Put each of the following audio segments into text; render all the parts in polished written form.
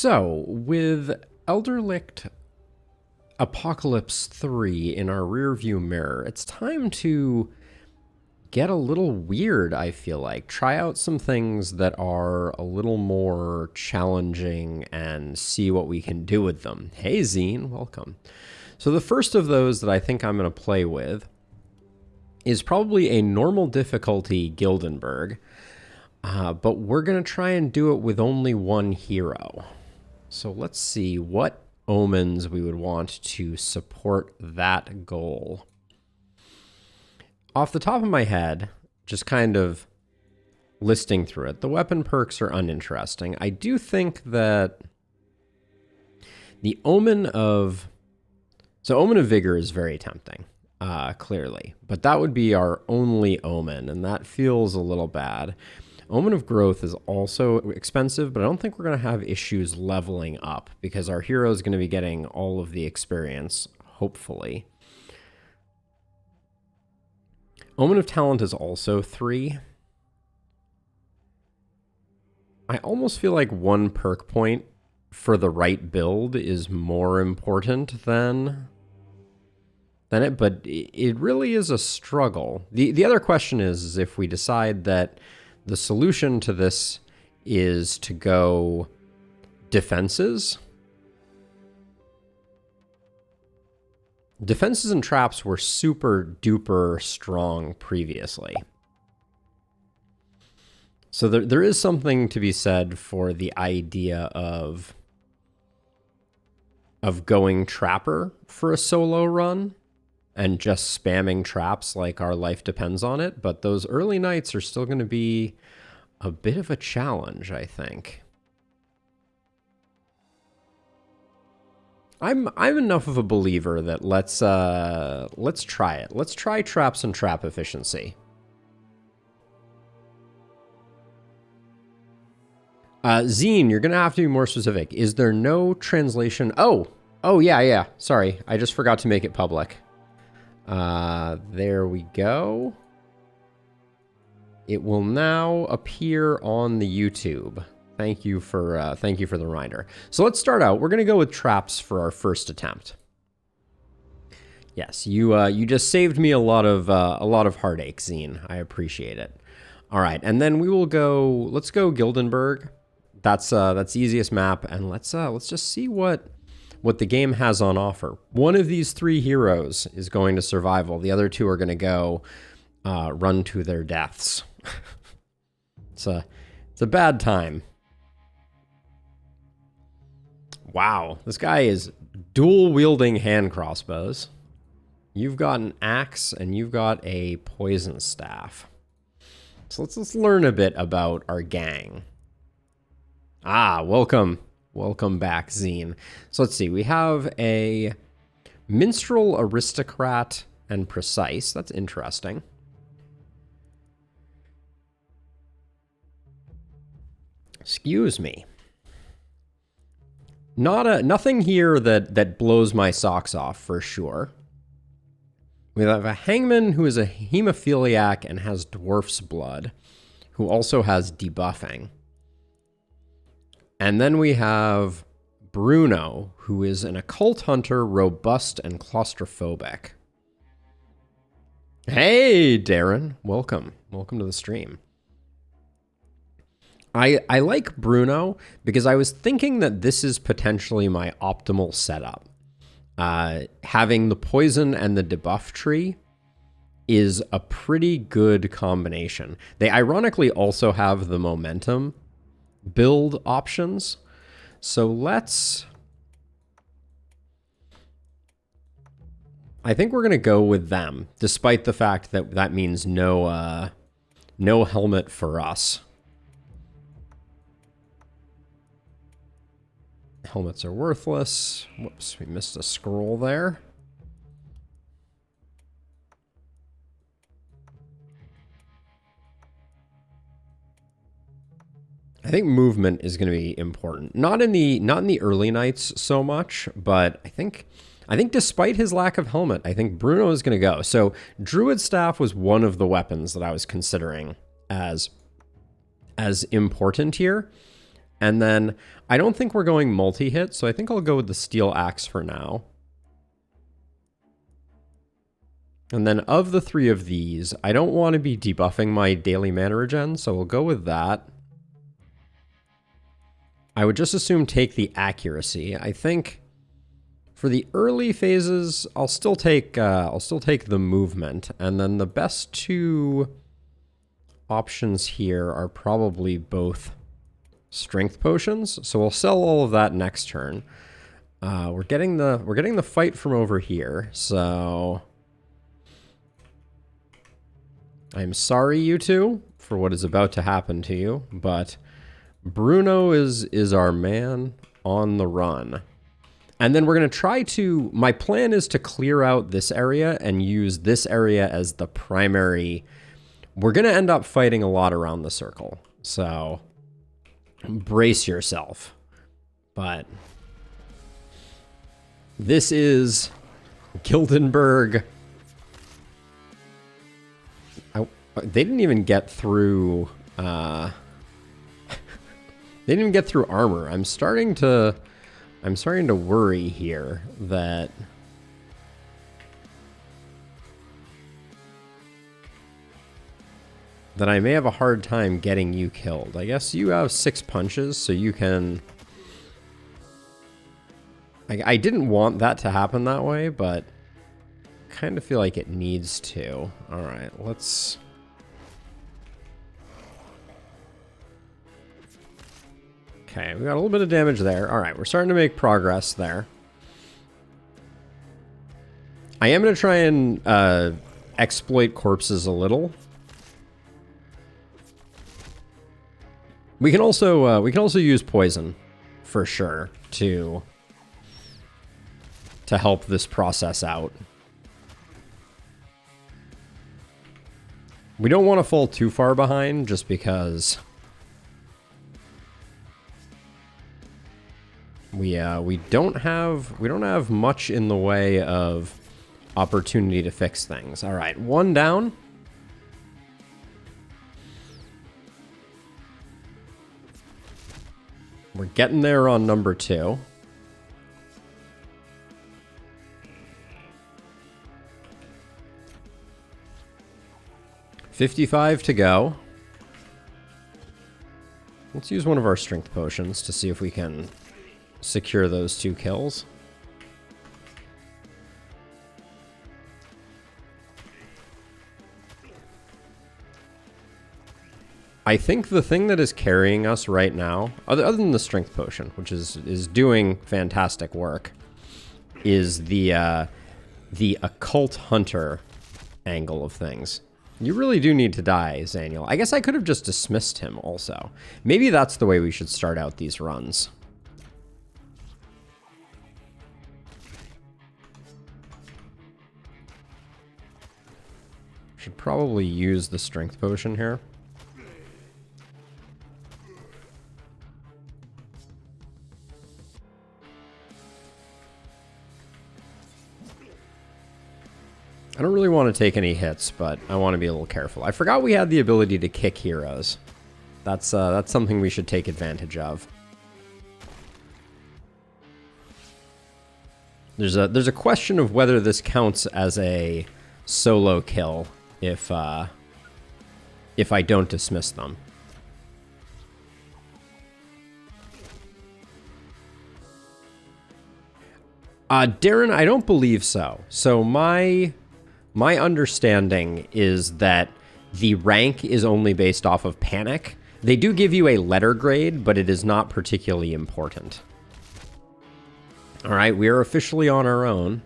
So, with Elderlicht Apocalypse 3 in our rearview mirror, it's time to get a little weird, I feel like. Try out some things that are a little more challenging and see what we can do with them. Hey, Zine, welcome. So the first of those that I think I'm going to play with is probably a normal difficulty Gildenberg, but we're going to try and do it with only one hero. So let's see what omens we would want to support that goal. Off the top of my head, just kind of listing through it, the weapon perks are uninteresting. I do think that the Omen of Vigor is very tempting, clearly, but that would be our only omen, and that feels a little bad. Omen of Growth is also expensive, but I don't think we're going to have issues leveling up because our hero is going to be getting all of the experience, hopefully. Omen of Talent is also 3. I almost feel like 1 perk point for the right build is more important than it, but it really is a struggle. The other question is if we decide that the solution to this is to go defenses. Defenses and traps were super duper strong previously. So there is something to be said for the idea of going trapper for a solo run and just spamming traps like our life depends on it, but those early nights are still going to be a bit of a challenge, I think. I'm enough of a believer that let's try it. Let's try traps and trap efficiency. Zine, you're gonna have to be more specific. Is there no translation? Oh yeah. Sorry, I just forgot to make it public. There we go. It will now appear on the YouTube. Thank you for the reminder. So let's start out. We're gonna go with traps for our first attempt. Yes, you just saved me a lot of heartache, Zine. I appreciate it. All right, and then we will go. Let's go Gildenberg. That's the easiest map, and let's just see what the game has on offer. One of these 3 heroes is going to survival. The other 2 are going to go run to their deaths. It's a bad time. Wow, this guy is dual wielding hand crossbows. You've got an axe and you've got a poison staff. So let's learn a bit about our gang. Welcome back, Zine. So let's see, we have a minstrel, aristocrat, and precise. That's interesting. Excuse me. Nothing here that blows my socks off for sure. We have a hangman who is a hemophiliac and has dwarf's blood, who also has debuffing. And then we have Bruno, who is an occult hunter, robust and claustrophobic. Hey, Darren. Welcome to the stream. I like Bruno because I was thinking that this is potentially my optimal setup. Having the poison and the debuff tree is a pretty good combination. They ironically also have the momentum build options. So I think we're going to go with them, despite the fact that that means no helmet for us. Helmets are worthless. Whoops, we missed a scroll there. I think movement is going to be important. Not in the early nights so much, but I think despite his lack of helmet, I think Bruno is going to go. So Druid Staff was one of the weapons that I was considering as important here. And then I don't think we're going multi-hit, so I think I'll go with the steel axe for now. And then of the three of these, I don't want to be debuffing my daily mana regen, so we'll go with that. I would just assume take the accuracy. I think for the early phases, I'll still take the movement, and then the best two options here are probably both strength potions. So we'll sell all of that next turn. We're getting the fight from over here, so I'm sorry, you two, for what is about to happen to you, but Bruno is our man on the run. And then we're going to try to... My plan is to clear out this area and use this area as the primary... We're going to end up fighting a lot around the circle, so brace yourself. But this is Gildenberg. They didn't even get through... they didn't even get through armor. I'm starting to worry here that I may have a hard time getting you killed. I guess you have 6 punches, so you can... I didn't want that to happen that way, but I kind of feel like it needs to. All right, let's... Okay, we got a little bit of damage there. All right, we're starting to make progress there. I am going to try and exploit corpses a little. We can also use poison for sure to help this process out. We don't want to fall too far behind just because we don't have much in the way of opportunity to fix things. All right, 1 down. We're getting there on number 2. $55 to go. Let's use one of our strength potions to see if we can secure those 2 kills. I think the thing that is carrying us right now, other than the strength potion, which is doing fantastic work, is the occult hunter angle of things. You really do need to die, Zaniel. I guess I could have just dismissed him also. Maybe that's the way we should start out these runs. Should probably use the strength potion here. I don't really want to take any hits, but I want to be a little careful. I forgot we had the ability to kick heroes. That's something we should take advantage of. There's a question of whether this counts as a solo kill if I don't dismiss them. Darren, I don't believe so. So my understanding is that the rank is only based off of panic. They do give you a letter grade, but it is not particularly important. All right, we are officially on our own.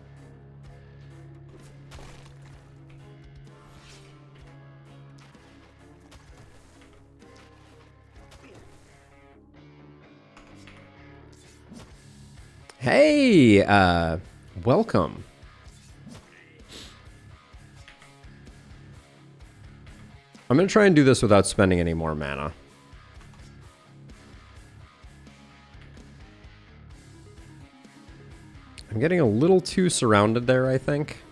Hey, welcome. I'm going to try and do this without spending any more mana. I'm getting a little too surrounded there, I think.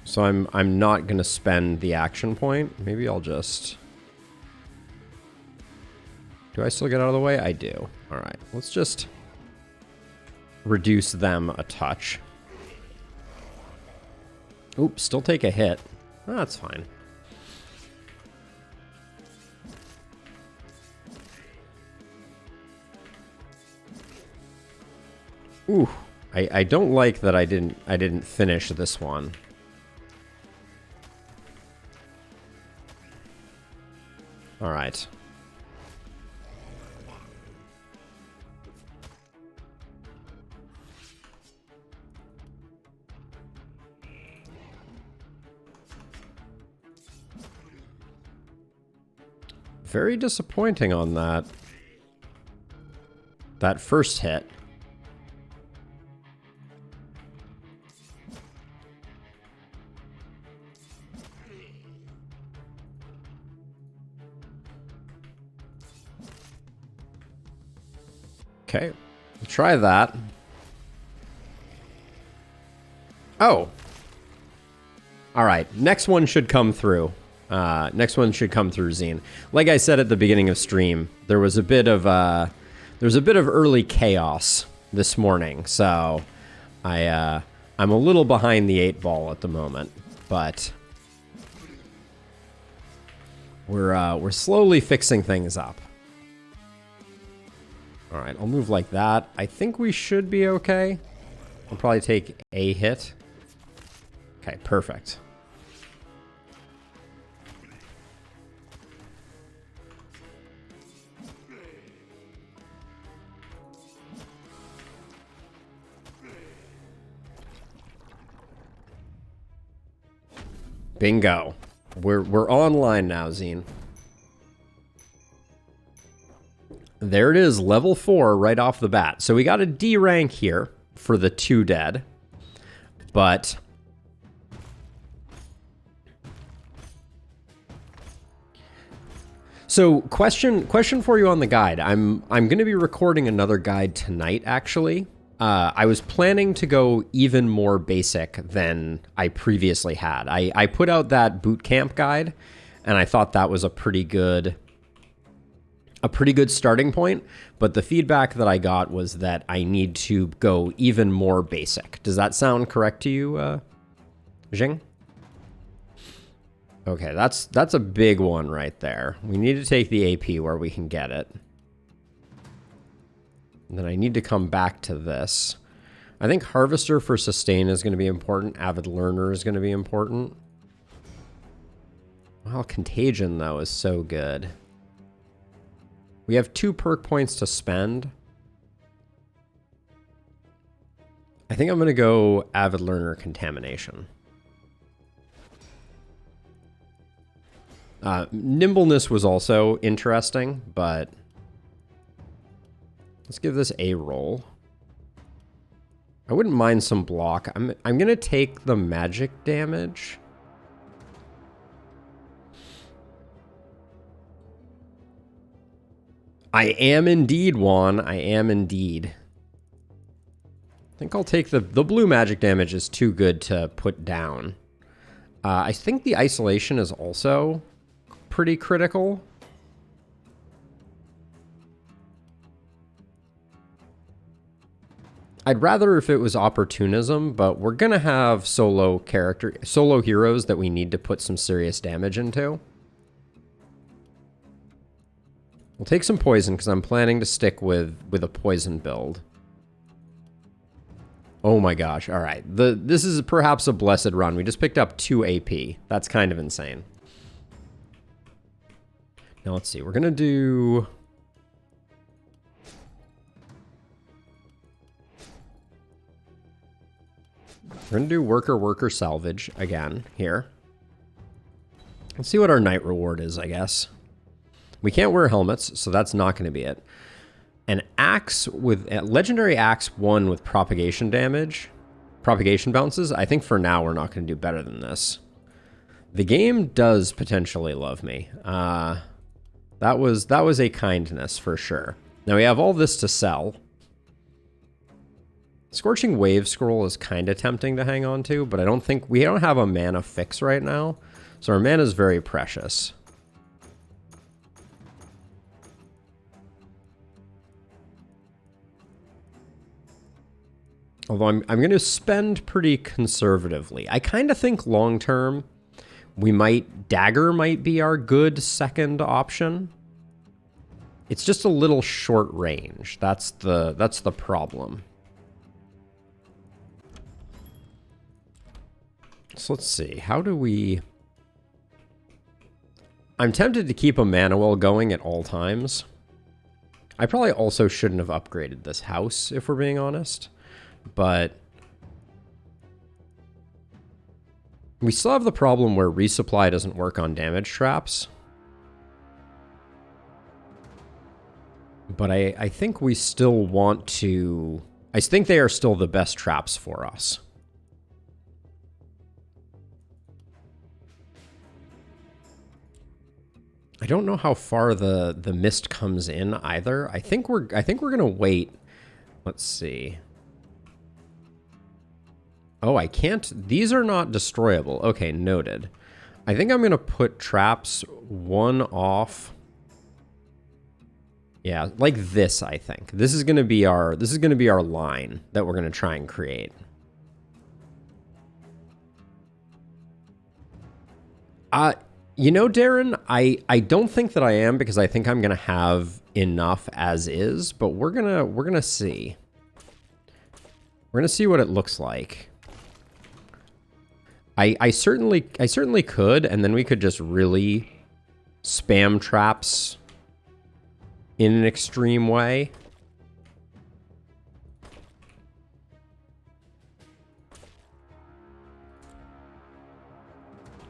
So I'm not going to spend the action point. Maybe I'll just... Do I still get out of the way? I do. All right, let's just reduce them a touch. Oops, still take a hit. Oh, that's fine. Ooh, I don't like that I didn't finish this one. All right. Very disappointing on that first hit. Okay, we'll try that. Oh. All right, next one should come through. Next one should come through, Zine. Like I said at the beginning of stream, there was a bit of early chaos this morning, so I'm a little behind the 8 ball at the moment, but we're slowly fixing things up. All right, I'll move like that. I think we should be okay. I'll probably take a hit. Okay, perfect. Bingo. We're online now, Zine. There it is, level 4 right off the bat. So we got a D rank here for the 2 dead. But so question for you on the guide. I'm going to be recording another guide tonight, actually. I was planning to go even more basic than I previously had. I put out that boot camp guide, and I thought that was a pretty good starting point. But the feedback that I got was that I need to go even more basic. Does that sound correct to you, Jing? Okay, that's a big one right there. We need to take the AP where we can get it. And then I need to come back to this. I think Harvester for Sustain is going to be important. Avid Learner is going to be important. Well, Contagion, though, is so good. We have 2 perk points to spend. I think I'm going to go Avid Learner Contamination. Nimbleness was also interesting, but let's give this a roll. I wouldn't mind some block. I'm going to take the magic damage. I am indeed, Juan. I am indeed. I think I'll take the blue magic damage is too good to put down. I think the isolation is also pretty critical. I'd rather if it was opportunism, but we're going to have solo heroes that we need to put some serious damage into. We'll take some poison because I'm planning to stick with a poison build. Oh my gosh. All right. This is perhaps a blessed run. We just picked up 2 AP. That's kind of insane. Now let's see. We're going to do... We're going to do worker salvage again here. Let's see what our night reward is, I guess. We can't wear helmets, so that's not going to be it. An axe with legendary axe 1 with propagation damage, propagation bounces. I think for now we're not going to do better than this. The game does potentially love me. That was a kindness for sure. Now we have all this to sell. Scorching Wave Scroll is kind of tempting to hang on to, but I don't think we don't have a mana fix right now, so our mana is very precious. Although I'm going to spend pretty conservatively. I kind of think long term, Dagger might be our good second option. It's just a little short range. That's the problem. So let's see. How do we... I'm tempted to keep a mana well going at all times. I probably also shouldn't have upgraded this house, if we're being honest. But we still have the problem where resupply doesn't work on damage traps. But I think we still want to... I think they are still the best traps for us. I don't know how far the mist comes in either. I think we're gonna wait. Let's see. Oh, I can't. These are not destroyable. Okay, noted. I think I'm gonna put traps one off. Yeah, like this. I think this is gonna be our line that we're gonna try and create. You know, Darren, I don't think that I am, because I think I'm gonna have enough as is, but we're gonna see. We're gonna see what it looks like. I certainly could, and then we could just really spam traps in an extreme way.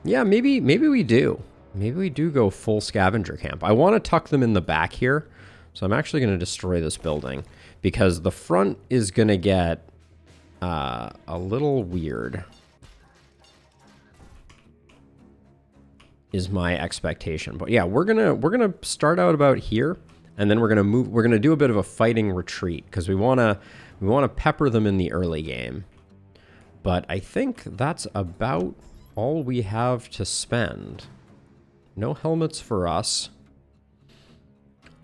Yeah, maybe we do. Maybe we do go full scavenger camp. I want to tuck them in the back here, so I'm actually going to destroy this building, because the front is going to get a little weird, is my expectation. But yeah, we're gonna start out about here, and then we're gonna do a bit of a fighting retreat, because we wanna pepper them in the early game. But I think that's about all we have to spend. No helmets for us.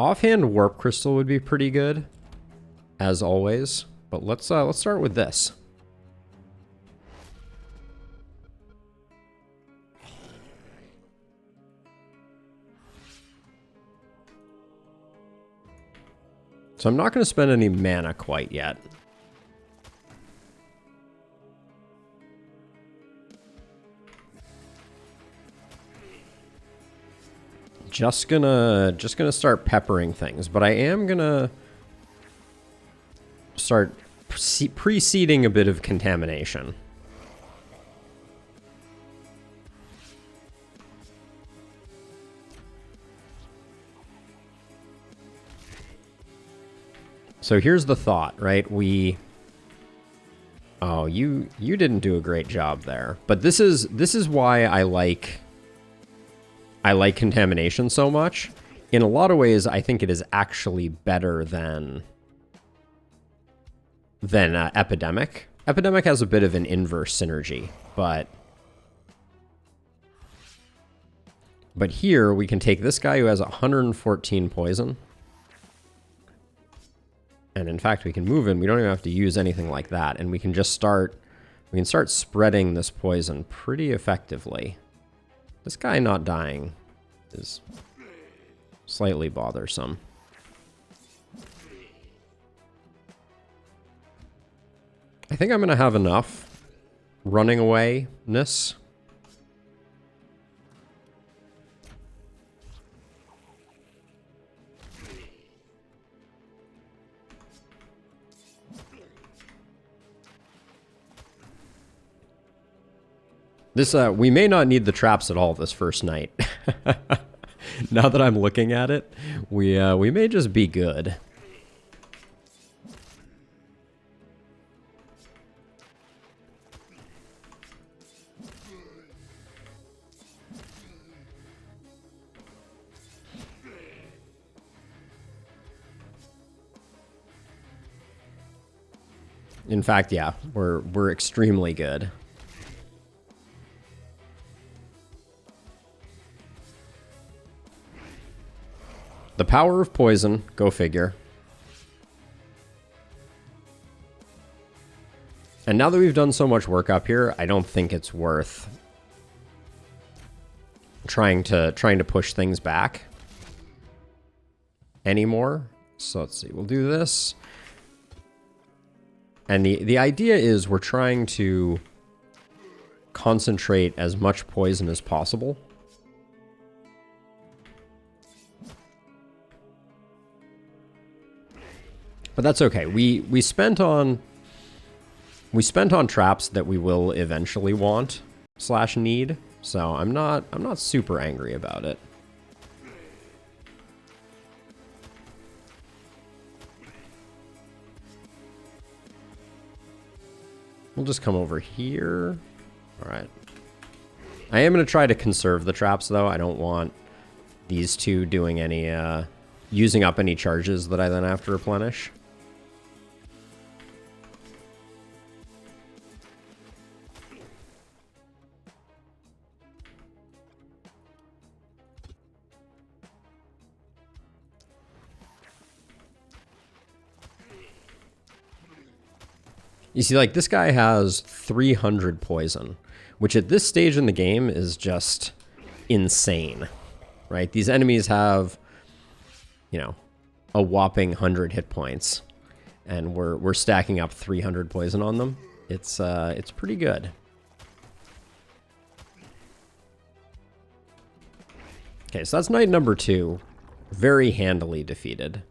Offhand warp crystal would be pretty good, as always. But let's start with this. So I'm not going to spend any mana quite yet. Just gonna start peppering things, but I am gonna start preceding a bit of contamination. So here's the thought, right? Oh, you didn't do a great job there. But this is why I like contamination so much. In a lot of ways, I think it is actually better than epidemic. Epidemic has a bit of an inverse synergy, but here we can take this guy who has 114 poison. And in fact, we can move him. We don't even have to use anything like that. And we can just start spreading this poison pretty effectively. This guy not dying is slightly bothersome. I think I'm going to have enough running away-ness. This, we may not need the traps at all this first night. Now that I'm looking at it, we may just be good. In fact, yeah, we're extremely good. The power of poison, go figure. And now that we've done so much work up here, I don't think it's worth trying to push things back anymore. So let's see, we'll do this. And the idea is we're trying to concentrate as much poison as possible. But that's okay. We spent on traps that we will eventually want / need. So I'm not super angry about it. We'll just come over here. All right. I am going to try to conserve the traps, though. I don't want these two doing any, using up any charges that I then have to replenish. You see, like, this guy has 300 poison, which at this stage in the game is just insane, right? These enemies have, you know, a whopping 100 hit points, and we're stacking up 300 poison on them. It's pretty good. Okay, so that's night number 2. Very handily defeated.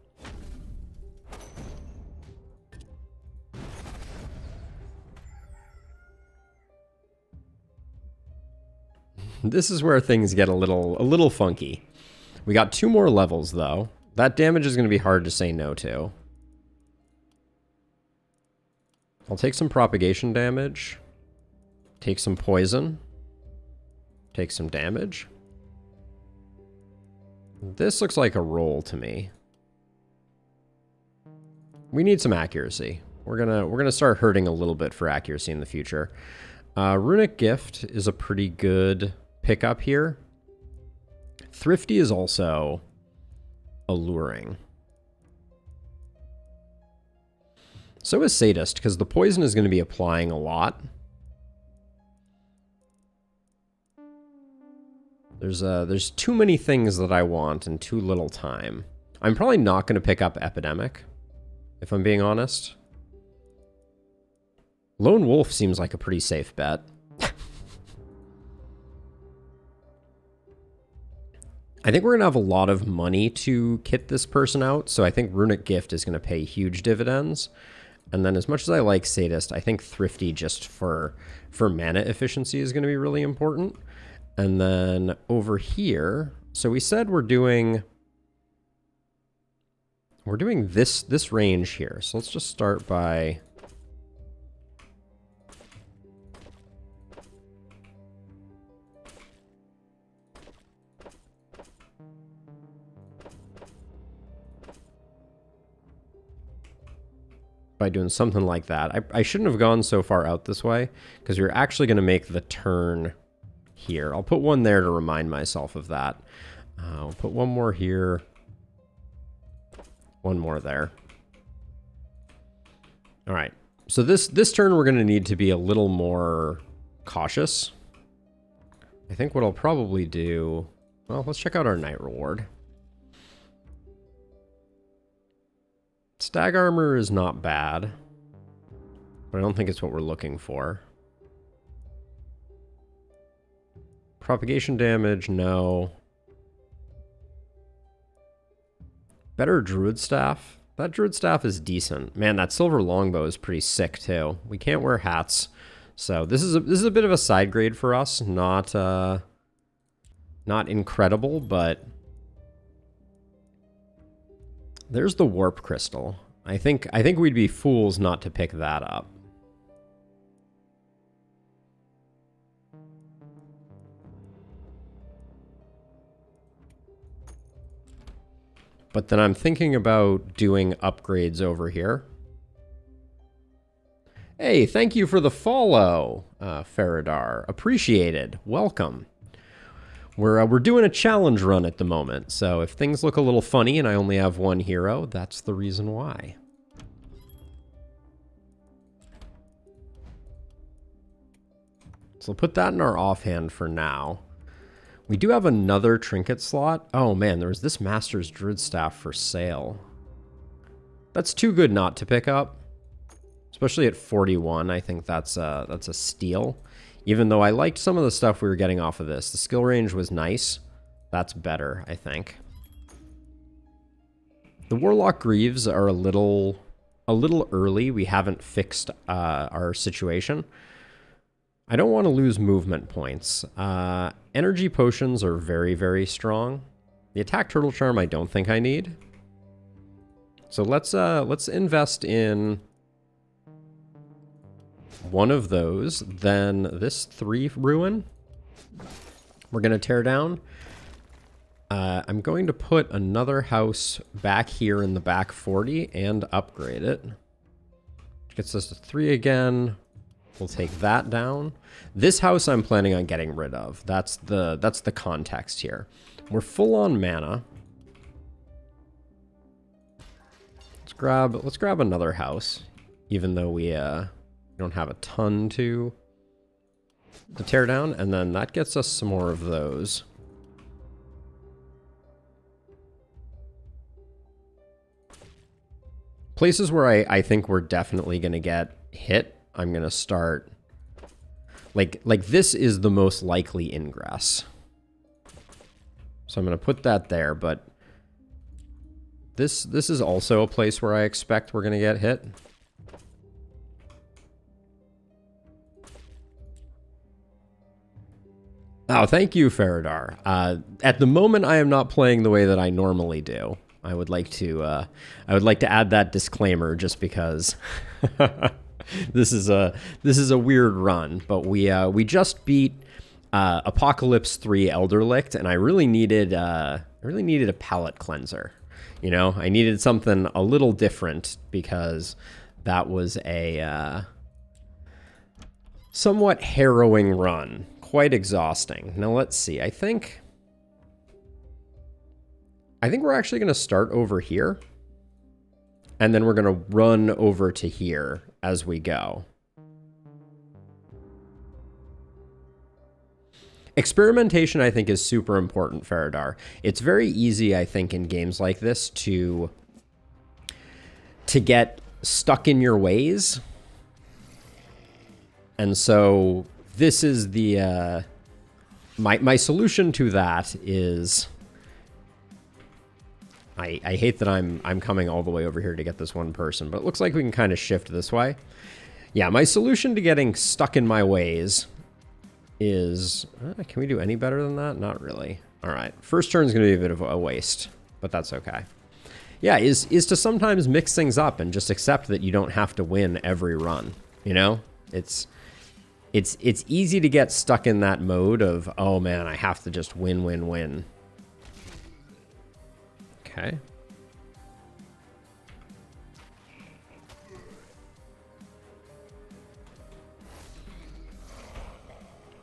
This is where things get a little funky. We got 2 more levels, though. That damage is going to be hard to say no to. I'll take some propagation damage. Take some poison. Take some damage. This looks like a roll to me. We need some accuracy. We're gonna start hurting a little bit for accuracy in the future. Runic Gift is a pretty good pickup here. Thrifty is also alluring. So is Sadist, because the poison is going to be applying a lot. There's too many things that I want and too little time. I'm probably not going to pick up Epidemic, if I'm being honest. Lone Wolf seems like a pretty safe bet. I think we're going to have a lot of money to kit this person out, so I think Runic Gift is going to pay huge dividends. And then as much as I like Sadist, I think Thrifty just for mana efficiency is going to be really important. And then over here, so we said we're doing this range here. So let's just start by doing something like that. I shouldn't have gone so far out this way, because you're actually going to make the turn here. I'll put one there to remind myself of that. I'll put one more here. One more there. All right. So this turn we're going to need to be a little more cautious. I think what I'll probably do... Well, let's check out our night reward. Stag armor is not bad, but I don't think it's what we're looking for. Propagation damage, no. Better Druid Staff. That Druid Staff is decent. Man, that Silver Longbow is pretty sick too. We can't wear hats, so this is a bit of a side grade for us. Not incredible, but there's the Warp Crystal. I think we'd be fools not to pick that up. But then I'm thinking about doing upgrades over here. Hey, thank you for the follow, Faradar. Appreciated. Welcome. We're doing a challenge run at the moment, so if things look a little funny and I only have one hero, that's the reason why. So we'll put that in our offhand for now. We do have another trinket slot. Oh man, there was this Master's Druid Staff for sale. That's too good not to pick up. Especially at 41, I think that's a steal. Even though I liked some of the stuff we were getting off of this. The skill range was nice. That's better, I think. The Warlock Greaves are a little early. We haven't fixed our situation. I don't want to lose movement points. Energy potions are very, very strong. The attack turtle charm I don't think I need. So let's invest in one of those. Then this 3 ruin we're going to tear down. I'm going to put another house back here in the back 40 and upgrade it. Which gets us to 3 again. We'll take that down. This house I'm planning on getting rid of. That's the context here. We're full on mana. Let's grab another house, even though we don't have a ton to tear down, and then that gets us some more of those. Places where I think we're definitely going to get hit, I'm going to start... Like this is the most likely ingress. So I'm going to put that there, but this is also a place where I expect we're going to get hit. Oh, thank you, Faradar. At the moment, I am not playing the way that I normally do. I would like to add that disclaimer just because this is a weird run. But we just beat Apocalypse 3 Elderlicht, and I really needed a palate cleanser. You know, I needed something a little different because that was a somewhat harrowing run. Quite exhausting. Now let's see. I think we're actually going to start over here. And then we're going to run over to here as we go. Experimentation, I think, is super important, Faradar. It's very easy, I think, in games like this to get stuck in your ways. And so this is the my solution to that is I hate that I'm coming all the way over here to get this one person, but it looks like we can kind of shift this way. Yeah, my solution to getting stuck in my ways is... can we do any better than that? Not really. All right. First turn is going to be a bit of a waste, but that's okay. Yeah, is to sometimes mix things up and just accept that you don't have to win every run, you know? It's easy to get stuck in that mode of, oh man, I have to just win, win, win. Okay.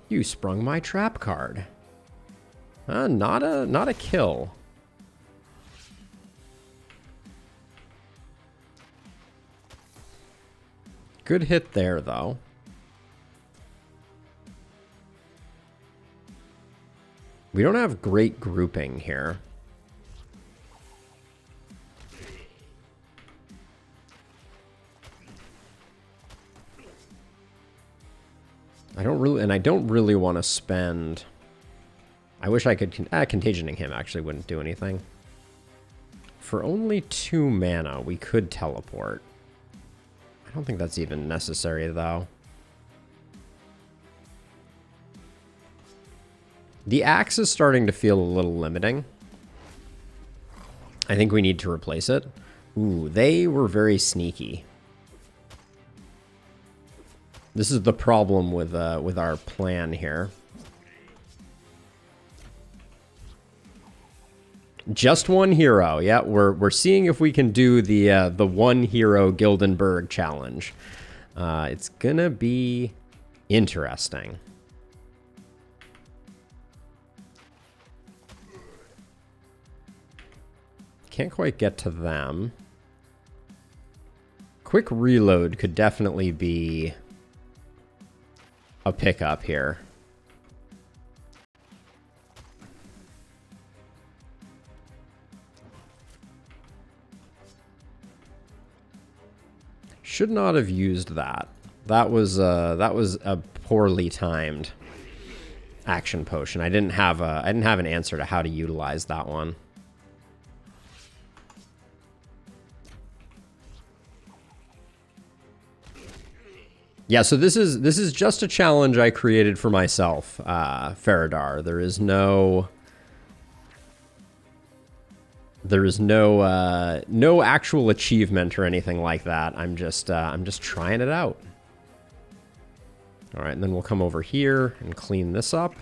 You sprung my trap card. Not a kill. Good hit there, though. We don't have great grouping here. I don't really want to spend... I wish I could... Contagioning him actually wouldn't do anything. For only 2 mana, we could teleport. I don't think that's even necessary, though. The axe is starting to feel a little limiting. I think we need to replace it. Ooh, they were very sneaky. This is the problem with our plan here. Just one hero. Yeah, we're seeing if we can do the one hero Gildenberg challenge. It's gonna be interesting. Can't quite get to them. Quick reload could definitely be a pickup here. Should not have used that. That was a poorly timed action potion. I didn't have an answer to how to utilize that one. Yeah, so this is just a challenge I created for myself, Faradar. There is no no actual achievement or anything like that. I'm just trying it out. All right, and then we'll come over here and clean this up.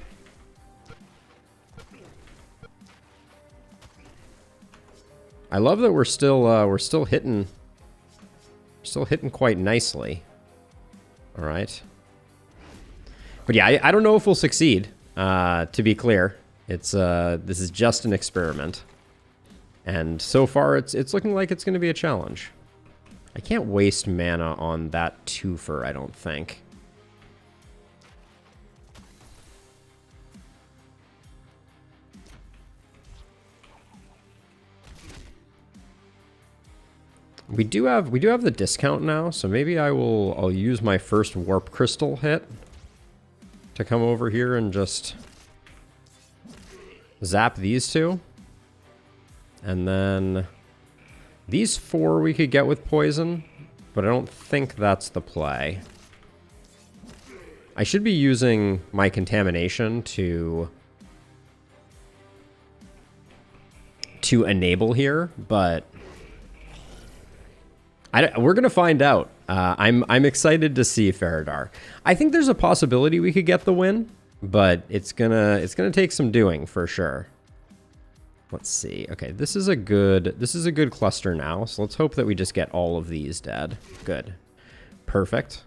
I love that we're still hitting quite nicely. All right. But yeah, I don't know if we'll succeed. To be clear, this is just an experiment. And so far, it's looking like it's going to be a challenge. I can't waste mana on that twofer, I don't think. We do have the discount now, so maybe I'll use my first warp crystal hit to come over here and just zap these two. And then these 4 we could get with poison, but I don't think that's the play. I should be using my contamination to enable here, but we're gonna find out. I'm excited to see Faradar. I think there's a possibility we could get the win, but it's gonna take some doing for sure. Let's see. Okay, this is a good cluster now. So let's hope that we just get all of these dead. Good. Perfect.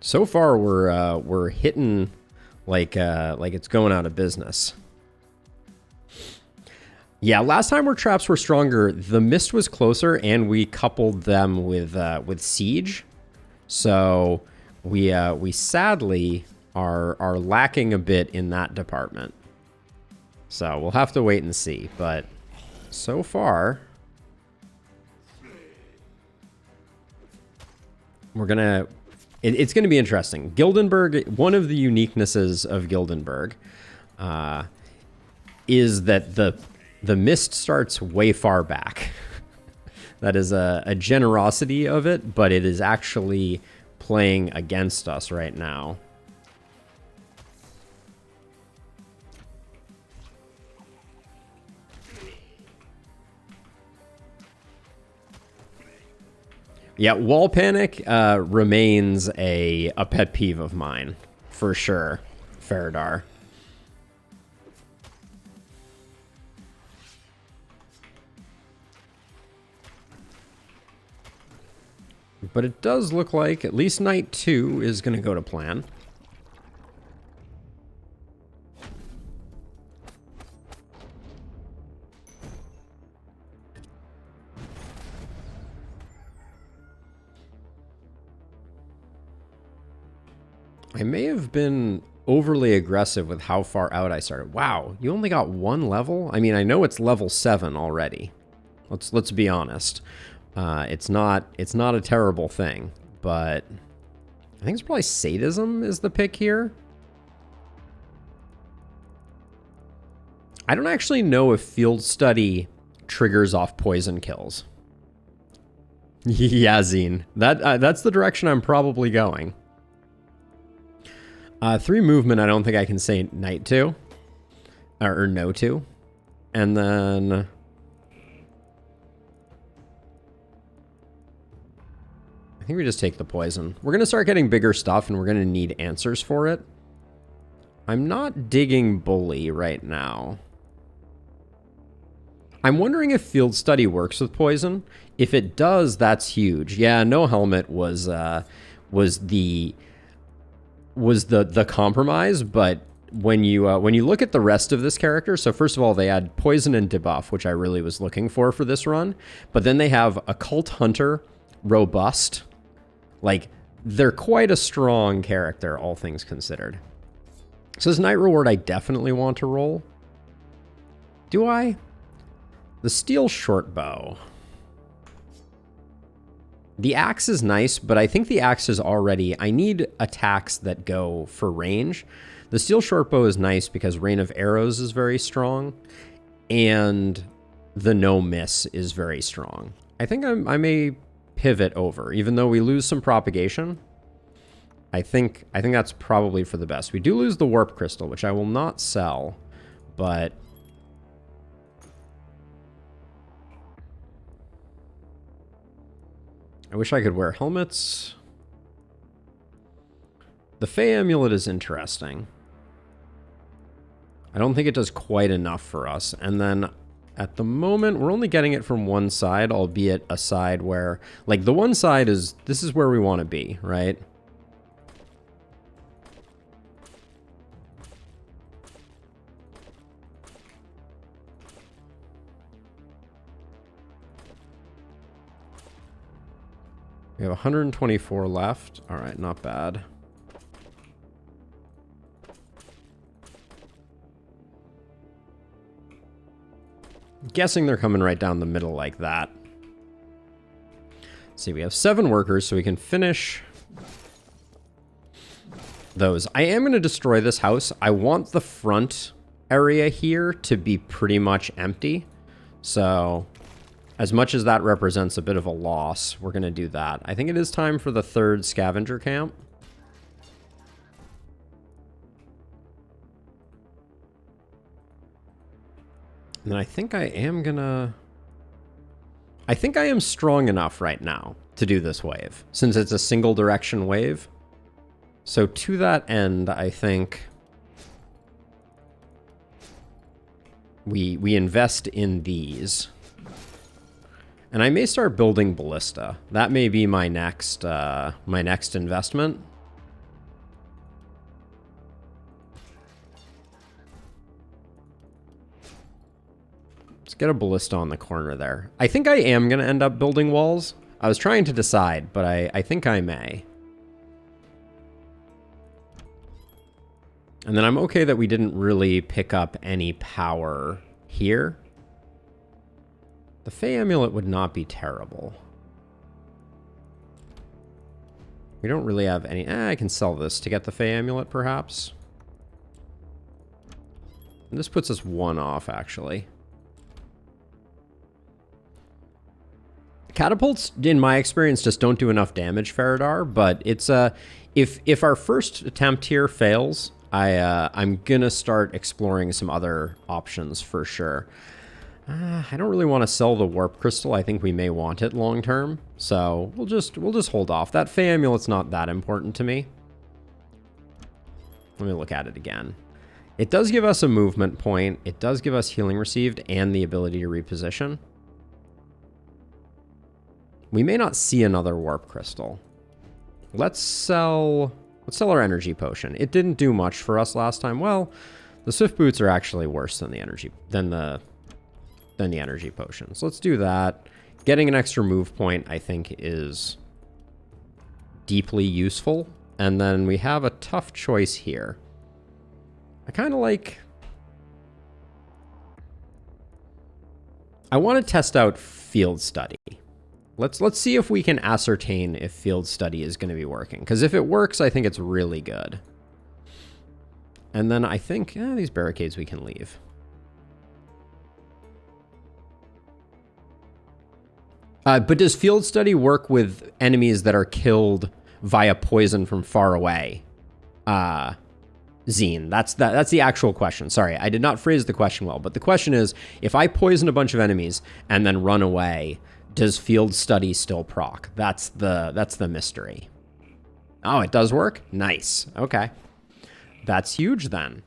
So far we're hitting like it's going out of business. Yeah, last time our traps were stronger, the mist was closer and we coupled them with siege. So we sadly are lacking a bit in that department. So we'll have to wait and see, but so far it's gonna be interesting. Gildenberg, one of the uniquenesses of Gildenberg is that the mist starts way far back. That is a generosity of it, but it is actually playing against us right now. Yeah, wall panic remains a pet peeve of mine, for sure, Faradar. But it does look like at least night 2 is going to go to plan. I may have been overly aggressive with how far out I started. Wow, you only got 1 level? I mean, I know it's level 7 already. Let's be honest. It's not a terrible thing, but I think it's probably sadism is the pick here. I don't actually know if field study triggers off poison kills. Yeah, Zine. That's the direction I'm probably going. 3 movement, I don't think I can say night to. Or no to. And then I think we just take the poison. We're going to start getting bigger stuff, and we're going to need answers for it. I'm not digging bully right now. I'm wondering if field study works with poison. If it does, that's huge. Yeah, no helmet was the compromise, but when you look at the rest of this character, so first of all, they add poison and debuff, which I really was looking for this run. But then they have Occult Hunter, Robust. Like, they're quite a strong character, all things considered. So this Night Reward I definitely want to roll. Do I? The Steel Shortbow. The axe is nice, but I think the axe is already... I need attacks that go for range. The Steel Shortbow is nice because Rain of Arrows is very strong, and the No Miss is very strong. I think I may pivot over, even though we lose some propagation. I think that's probably for the best. We do lose the Warp Crystal, which I will not sell, but... I wish I could wear helmets. The Fey Amulet is interesting. I don't think it does quite enough for us. And then at the moment, we're only getting it from one side, albeit a side where, like, the one side is, this is where we want to be, right? We have 124 left. All right, not bad. I'm guessing they're coming right down the middle like that. Let's see, we have 7 workers, so we can finish those. I am going to destroy this house. I want the front area here to be pretty much empty. So... as much as that represents a bit of a loss, we're going to do that. I think it is time for the 3rd scavenger camp. And then I think I am going to... I think I am strong enough right now to do this wave, since it's a single direction wave. So to that end, I think we invest in these. And I may start building ballista. That may be my next investment. Let's get a ballista on the corner there. I think I am going to end up building walls. I was trying to decide, but I think I may. And then I'm okay that we didn't really pick up any power here. The Fey Amulet would not be terrible. We don't really have any... I can sell this to get the Fey Amulet, perhaps. And this puts us 1 off, actually. Catapults, in my experience, just don't do enough damage, Faradar, but it's... if our first attempt here fails, I'm gonna start exploring some other options for sure. I don't really want to sell the Warp Crystal. I think we may want it long term, so we'll just hold off. That Fey Amulet's not that important to me. Let me look at it again. It does give us a movement point. It does give us healing received and the ability to reposition. We may not see another Warp Crystal. Let's sell our energy potion. It didn't do much for us last time. Well, the Swift Boots are actually worse than the energy potion. So let's do that. Getting an extra move point, I think, is deeply useful. And then we have a tough choice here. I kind of like... I want to test out Field Study. Let's see if we can ascertain if Field Study is going to be working. Because if it works, I think it's really good. And then I think these barricades we can leave. But does Field Study work with enemies that are killed via poison from far away? Zine, that's the actual question. Sorry, I did not phrase the question well. But the question is, if I poison a bunch of enemies and then run away, does Field Study still proc? That's the mystery. Oh, it does work? Nice. Okay. That's huge then.